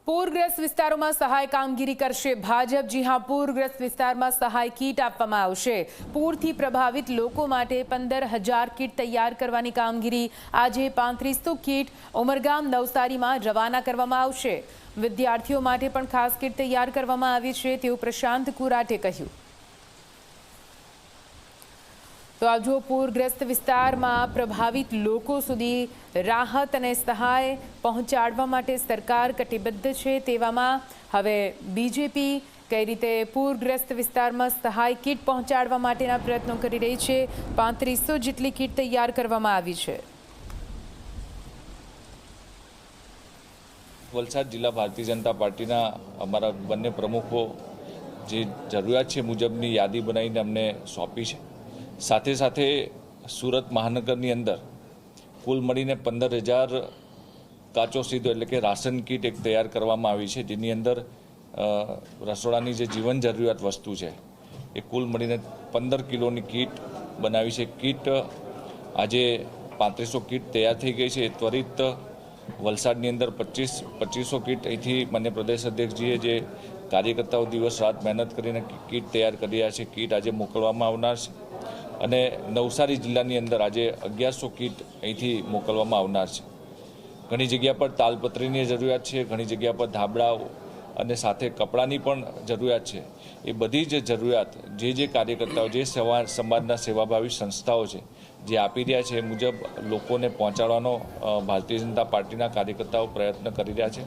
પૂરગ્રસ્ત વિસ્તારોમાં સહાય કામગીરી કરશે ભાજપ। જી હા, પૂરગ્રસ્ત વિસ્તારમાં સહાય કીટ આપવામાં આવશે। પૂરથી પ્રભાવિત લોકો માટે 15,000 કીટ તૈયાર કરવાની કામગીરી આજે 3500 કીટ ઉમરગામ નવસારીમાં રવાના કરવામાં આવશે। વિદ્યાર્થીઓ માટે પણ ખાસ કીટ તૈયાર કરવામાં આવી છે તેવું પ્રશાંત કુરાટે કહ્યું। તો આ જો પૂરગ્રસ્ત વિસ્તારમાં પ્રભાવિત લોકો સુધી રાહત અને સહાય પહોંચાડવા માટે સરકાર કટિબદ્ધ છે। તેવામાં હવે બીજેપી કઈ રીતે પૂરગ્રસ્ત વિસ્તારમાં સહાય કીટ પહોંચાડવા માટેના પ્રયત્નો કરી રહી છે। 3500 જેટલી કીટ તૈયાર કરવામાં આવી છે। વલસાડ જિલ્લા ભારતીય જનતા પાર્ટીના અમારા બંને પ્રમુખો જે જરૂરિયાત છે મુજબની યાદી બનાવીને અમને સોંપી છે। સાથે સાથે સુરત મહાનગરની અંદર કુલ મળીને 15,000 કાચો સીધો એટલે કે રાશન કીટ એક તૈયાર કરવામાં આવી છે, જેની અંદર રસોડાની જે જીવન જરૂરિયાત વસ્તુ છે એ કુલ મળીને 15 કિલોની કીટ બનાવી છે। કીટ આજે 3500 કીટ તૈયાર થઈ ગઈ છે। ત્વરિત વલસાડની અંદર 2500 કીટ અહીંથી માન્ય પ્રદેશ અધ્યક્ષજીએ જે કાર્યકર્તાઓ દિવસ રાત મહેનત કરીને કીટ તૈયાર કરી રહ્યા છે, કીટ આજે મોકલવામાં આવનાર છે। અને નવસારી જિલ્લાની અંદર આજે 1100 કીટ અહીંથી મોકલવામાં આવનાર છે। ઘણી જગ્યા પર તાલપત્રીની જરૂરિયાત છે, ઘણી જગ્યા પર ધાબળાઓ અને સાથે કપડાની પણ જરૂરિયાત છે। એ બધી જ જરૂરિયાત જે કાર્યકર્તાઓ જે સમાજના સેવાભાવી સંસ્થાઓ છે જે આપી રહ્યા છે એ મુજબ લોકોને પહોંચાડવાનો ભારતીય જનતા પાર્ટીના કાર્યકર્તાઓ પ્રયત્ન કરી રહ્યા છે।